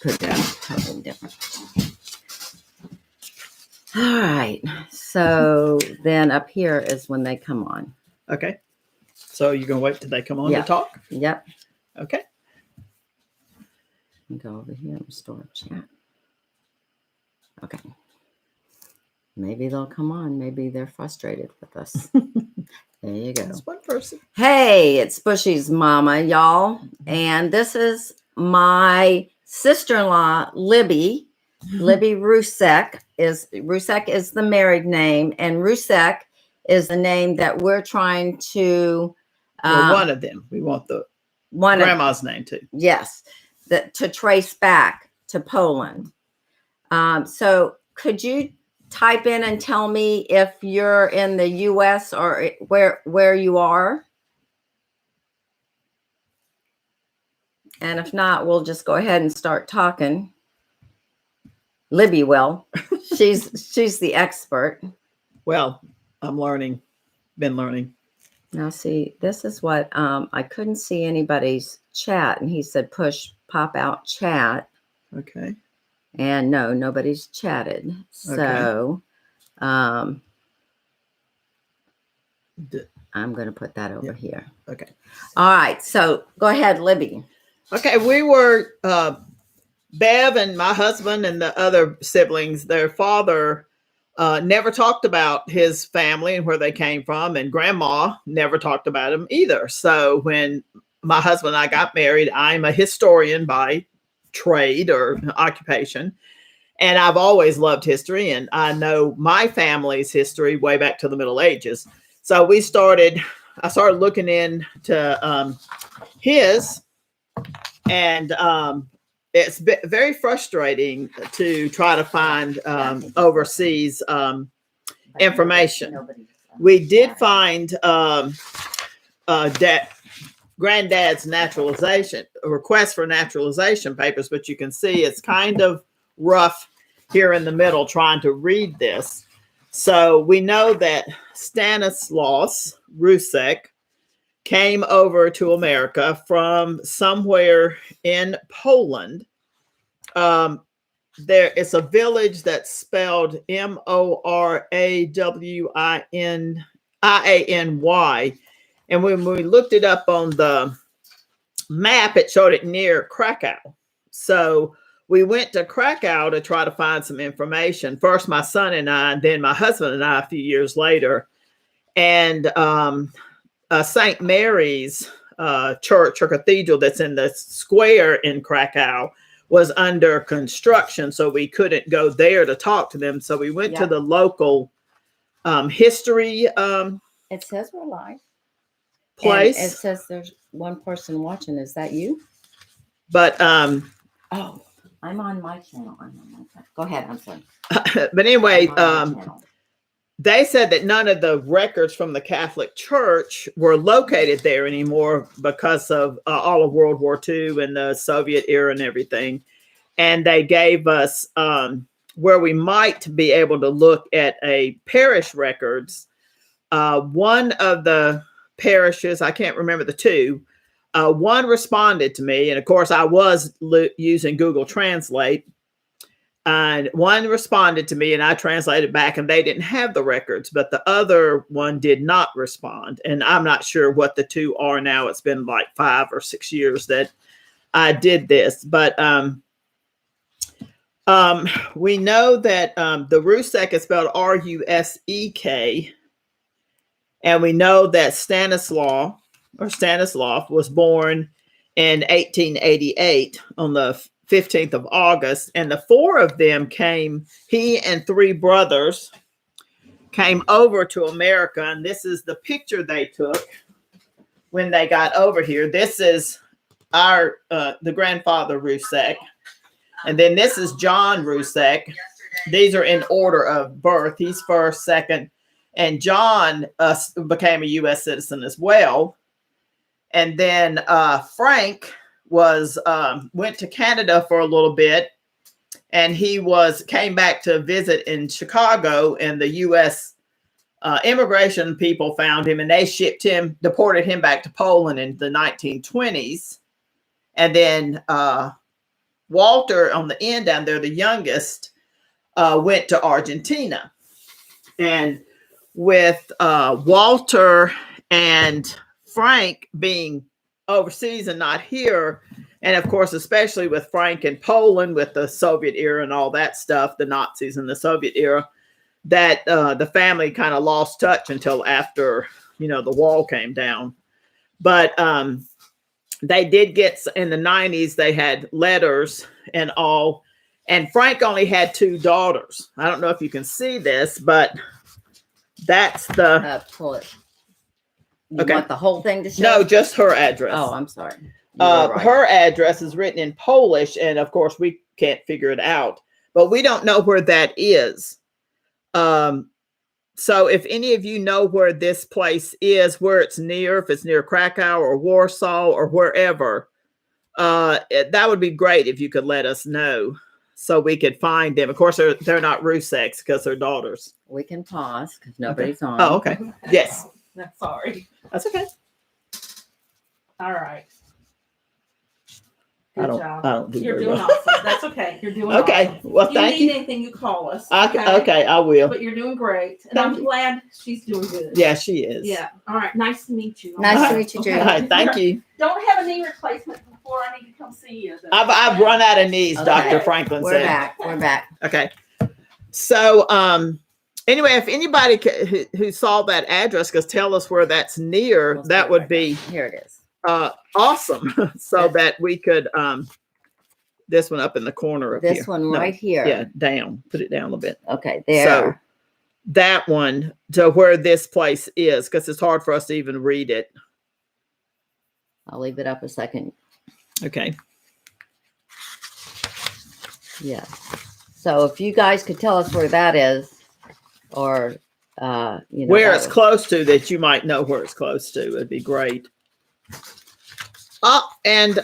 could be totally different. All right. So then up here is when they come on. Okay. So you're going to wait till they come on Yeah. to talk? Yep. Okay. Go over here and restore chat. Okay. Maybe they'll come on. Maybe they're frustrated with us. There you go. That's one person. Hey, it's Bushy's mama, y'all. And this is my sister-in-law, Libby. Libby Rusek is the married name, and Rusek is the name that we're trying to one of them. We want the grandma's name too. Yes, to trace back to Poland. So could you type in and tell me if you're in the U.S. or where you are? And if not, we'll just go ahead and start talking. Libby will. She's the expert. Well, I'm learning. Been learning. Now see, this is what I couldn't see anybody's chat, and he said pop out chat. Okay. And no, nobody's chatted. So I'm going to put that over here. Okay. All right. So go ahead, Libby. Okay. We were Bev and my husband and the other siblings, their father never talked about his family and where they came from, and grandma never talked about him either. So when my husband and I got married, I'm a historian by trade or occupation, and I've always loved history, and I know my family's history way back to the Middle Ages. So I started looking into his, and it's very frustrating to try to find overseas information. We did find granddad's request for naturalization papers, but you can see it's kind of rough here in the middle trying to read this. So we know that Stanislaus Rusek came over to America from somewhere in Poland. It's a village that's spelled Morawiniany. And when we looked it up on the map, it showed it near Krakow. So we went to Krakow to try to find some information. First, my son and I, and then my husband and I a few years later. And St. Mary's church or cathedral that's in the square in Krakow was under construction, so we couldn't go there to talk to them. So we went to the local history. It says we're live. Place. And it says there's one person watching. Is that you? But oh, I'm on my channel. Go ahead. I'm sorry. But anyway, they said that none of the records from the Catholic Church were located there anymore because of all of World War II and the Soviet era and everything. And they gave us where we might be able to look at a parish records. One of the parishes, I can't remember the two, one responded to me. And of course, I was using Google Translate. And one responded to me and I translated back, and they didn't have the records, but the other one did not respond. And I'm not sure what the two are now. It's been like 5 or 6 years that I did this, but we know that the Rusek is spelled Rusek, and we know that Stanislav was born in 1888 on the 15th of August, and the 4 of them he and 3 brothers came over to America, and this is the picture they took when they got over here. This is the grandfather Rusek, and then this is John Rusek. These are in order of birth. He's first, second, and John became a U.S. citizen as well. And then Frank went to Canada for a little bit, and he came back to visit in Chicago, and the U.S. Immigration people found him, and they deported him back to Poland in the 1920s. And then Walter on the end down there, the youngest, went to Argentina. And with Walter and Frank being overseas and not here, and of course, especially with Frank in Poland with the Soviet era and all that stuff, the Nazis and the Soviet era, that the family kind of lost touch until after, the wall came down. But they did get, in the 90s, they had letters and all. And Frank only had 2 daughters. I don't know if you can see this, but that's the... Pull it. You want the whole thing to show? No, just her address. Oh, I'm sorry. Right. Her address is written in Polish, and of course, we can't figure it out. But we don't know where that is. So if any of you know where this place is, where it's near, if it's near Krakow or Warsaw or wherever, that would be great if you could let us know so we could find them. Of course, they're not Ruseks because they're daughters. We can pause because nobody's on. Oh, okay. Yes. Sorry. That's okay. All right. I don't do You're very doing well. awesome. That's okay. You're doing Okay. awesome. Well, If thank you you. need anything, you call us. Okay, I will. But you're doing great. And Thank I'm you. glad she's doing good. Yeah, she is. Yeah. All right. Nice to meet you. Nice to meet you, Okay. Julie. All right, thank you. Don't have a knee replacement before I need to come see you. though. I've run out of knees, Okay. Dr. Franklin We're said. back. We're back. Okay. So, anyway, if anybody who saw that address could tell us where that's near, We'll that start would right be Here it is. awesome. So that we could, this one up in the corner of here. This one No, right here. Yeah, down. Put it down a little bit. Okay, there. So that one to where this place is, because it's hard for us to even read it. I'll leave it up a second. Okay. Yeah. So if you guys could tell us where that is, or Where that it's would- close to, that you might know where it's close to, would be great. And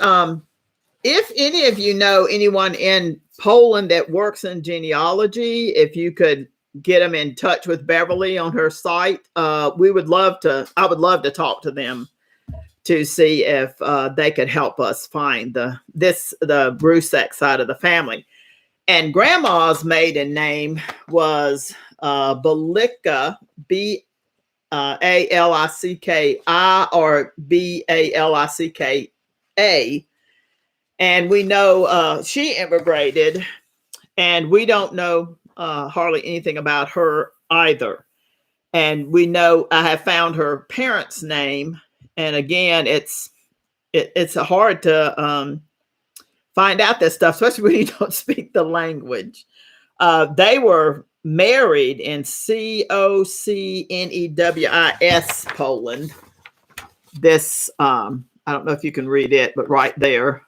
if any of you know anyone in Poland that works in genealogy, if you could get them in touch with Beverly on her site, we would love to. I would love to talk to them to see if they could help us find the Rusek side of the family. And Grandma's maiden name was Balicka, Balicki, or Balicka. And we know she immigrated, and we don't know hardly anything about her either. And we know I have found her parents' name, and again, it's hard to find out this stuff, especially when you don't speak the language. They were married in Kocnews, Poland. This, I don't know if you can read it, but right there.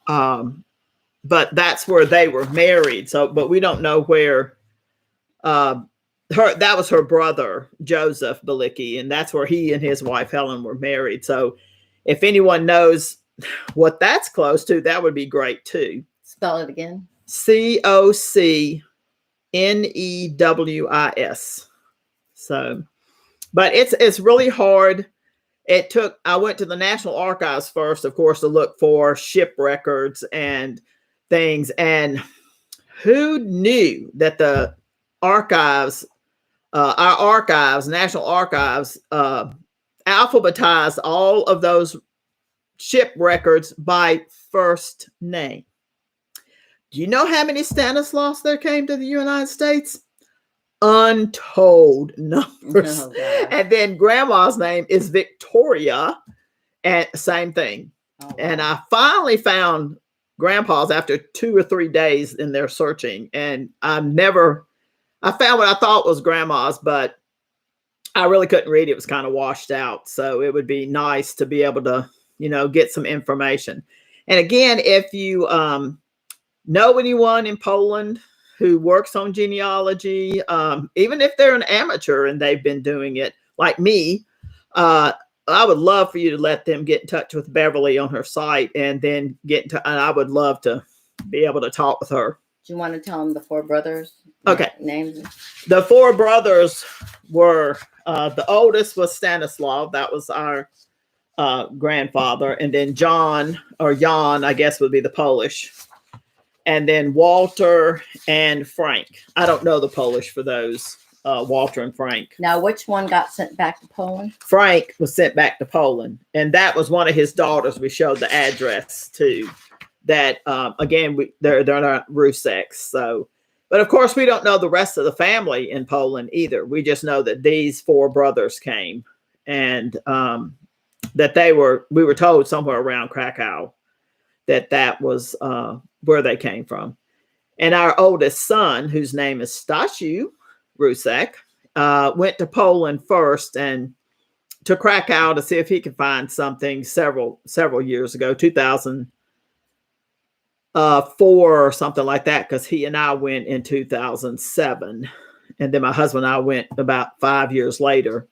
But that's where they were married. So, but we don't know where, that was her brother, Joseph Balicki, and that's where he and his wife, Helen, were married. So if anyone knows what that's close to, that would be great too. Spell it again. Kocnews. So, but it's really hard. I went to the National Archives first, of course, to look for ship records and things. And who knew that the archives, National Archives, alphabetized all of those ship records by first name? Do you know how many Stanislaus there came to the United States? Untold numbers. Oh, gosh. And then Grandma's name is Victoria, and same thing. Oh, wow. And I finally found Grandpa's after 2 or 3 days in their searching, and I found what I thought was Grandma's, but I really couldn't read it. It was kind of washed out. So it would be nice to be able to, get some information. And again, if you know anyone in Poland who works on genealogy, even if they're an amateur and they've been doing it like me, I would love for you to let them get in touch with Beverly on her site, and then and I would love to be able to talk with her. Do you want to tell them the 4 brothers? Okay. Names? The 4 brothers were, the oldest was Stanislav. That was our grandfather, and then John or Jan, I guess would be the Polish, and then Walter and Frank. I don't know the Polish for those, Walter and Frank. Now, which one got sent back to Poland? Frank was sent back to Poland, and that was one of his daughters. We showed the address to. That again, they're not Ruseks. So, but of course, we don't know the rest of the family in Poland either. We just know that these 4 brothers came, and that we were told somewhere around Krakow that was where they came from. And our oldest son, whose name is Stasiu Rusek, went to Poland first and to Krakow to see if he could find something several years ago, 2004 or something like that, because he and I went in 2007, and then my husband and I went about 5 years later.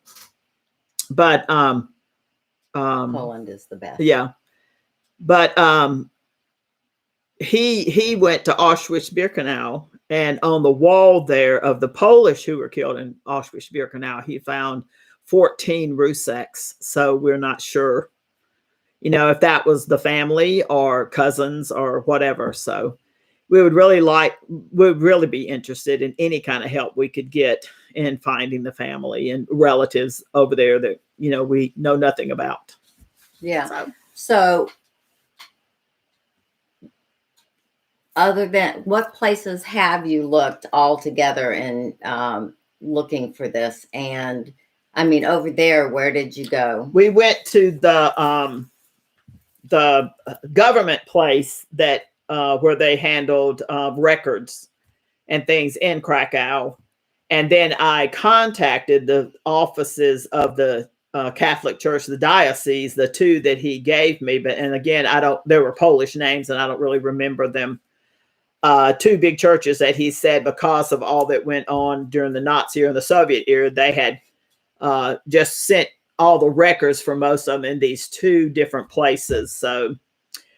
But Poland is the best. yeah, but he went to Auschwitz-Birkenau, and on the wall there of the Polish who were killed in Auschwitz-Birkenau, he found 14 Ruseks. So we're not sure, if that was the family or cousins or whatever. So we'd really be interested in any kind of help we could get in finding the family and relatives over there that, we know nothing about. Yeah. So other than, what places have you looked all together in looking for this? And I mean, over there, where did you go? We went to the government place that where they handled records and things in Krakow. And then I contacted the offices of the Catholic Church, the diocese, the 2 that he gave me. And again, there were Polish names and I don't really remember them. 2 big churches that he said, because of all that went on during the Nazi era and the Soviet era, they had just sent all the records for most of them in these 2 different places. So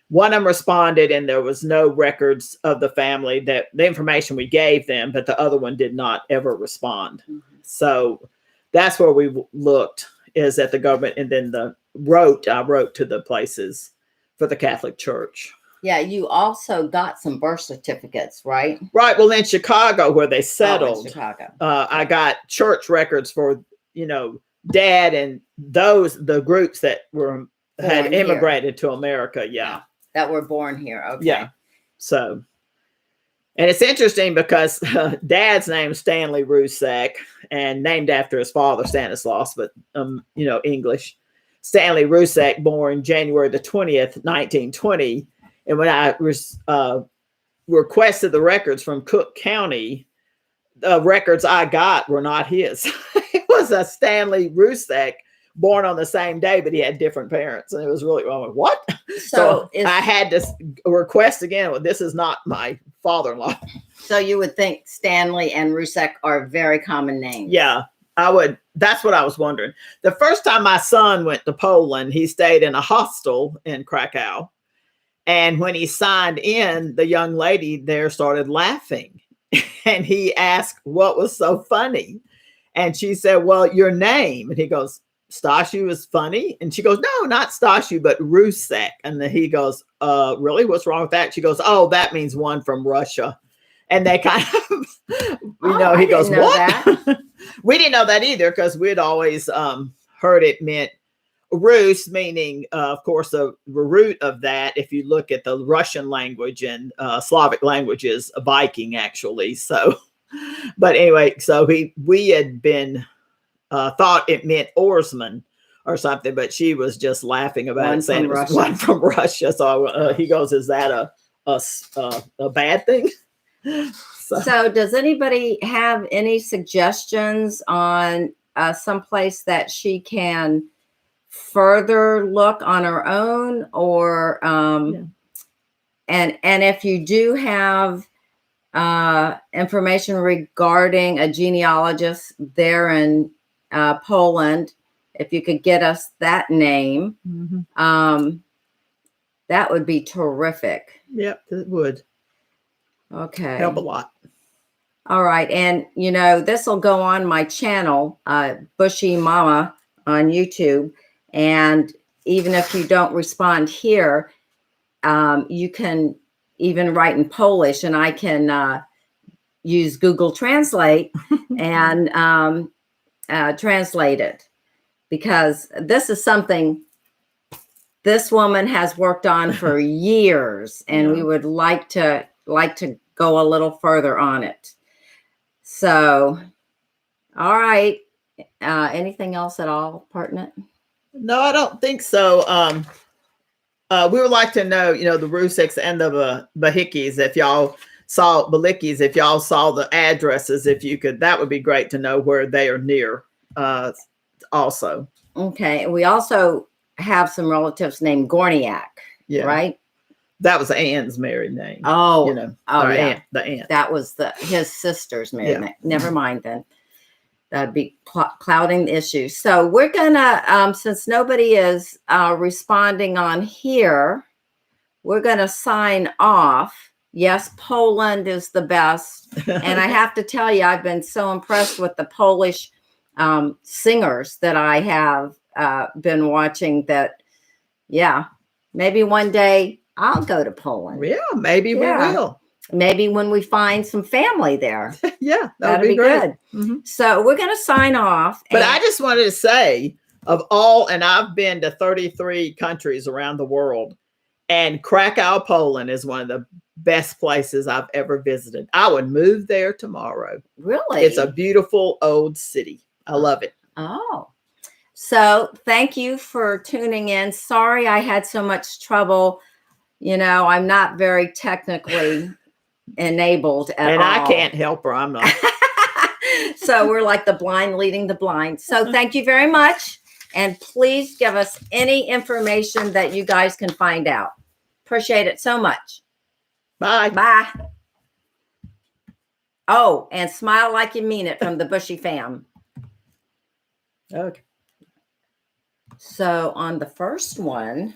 one of them responded and there was no records of the family, that the information we gave them, but the other one did not ever respond. Mm-hmm. So that's where we looked, is at the government. And then I wrote to the places for the Catholic Church. Yeah, you also got some birth certificates, right? Right. Well, in Chicago, where they settled, in Chicago. I got church records for, Dad and the groups that had immigrated to America. Yeah. That were born here. Okay. Yeah. So, and it's interesting because Dad's name is Stanley Rusek, and named after his father, Stanislaus, but, English. Stanley Rusek, born January the 20th, 1920. And when I requested the records from Cook County, the records I got were not his. It was a Stanley Rusek, born on the same day, but he had different parents. And it was really, I'm like, what? So I had to request again, well, this is not my father-in-law. So you would think Stanley and Rusek are very common names. Yeah, I would. That's what I was wondering. The first time my son went to Poland, he stayed in a hostel in Krakow. And when he signed in, the young lady there started laughing. And he asked what was so funny. And she said, well, your name. And he goes, Stasiu is funny? And she goes, no, not Stasiu, but Rusek. And then he goes, really? What's wrong with that? She goes, oh, that means one from Russia. And they kind of, he goes, what? We didn't know that either, because we'd always heard it meant Rus, meaning, of course, the root of that, if you look at the Russian language and Slavic languages, Viking, actually. So, but anyway, so we had been thought it meant oarsman or something, but she was just laughing about it, saying it was one from Russia. So he goes, is that a bad thing? So does anybody have any suggestions on some place that she can further look on her own, or and if you do have information regarding a genealogist there in Poland, if you could get us that name, that would be terrific. Yep, it would. Okay. Help a lot. All right. And, this will go on my channel, Bushy Mama on YouTube. And even if you don't respond here, you can even write in Polish, and I can use Google Translate and translate it, because this is something this woman has worked on for years, and we would like to go a little further on it. So, all right. Anything else at all pertinent? No, I don't think so. We would like to know, the Ruseks and the Bahikis, if y'all saw Balikis, if y'all saw the addresses, if you could, that would be great to know where they are near. Also. Okay. We also have some relatives named Gorniak, right? That was Anne's married name. Oh, yeah. The aunt. That was his sister's married name. Never mind then. That'd be clouding the issue. So we're gonna, since nobody is responding on here, we're gonna sign off. Yes, Poland is the best. And I have to tell you, I've been so impressed with the Polish singers that I have been watching that, maybe one day I'll go to Poland. Yeah, maybe we will. Maybe when we find some family there. Yeah, that'd be great. good. Mm-hmm. So we're going to sign off. But I just wanted to say, and I've been to 33 countries around the world, and Krakow, Poland is one of the best places I've ever visited. I would move there tomorrow. Really? It's a beautiful old city. I love it. Oh, so thank you for tuning in. Sorry I had so much trouble. I'm not very technically enabled at all. And I can't help her. I'm not. So we're like the blind leading the blind. So thank you very much. And please give us any information that you guys can find out. Appreciate it so much. Bye. Bye. Oh, and smile like you mean it from the Bushy fam. Okay. So on the first one,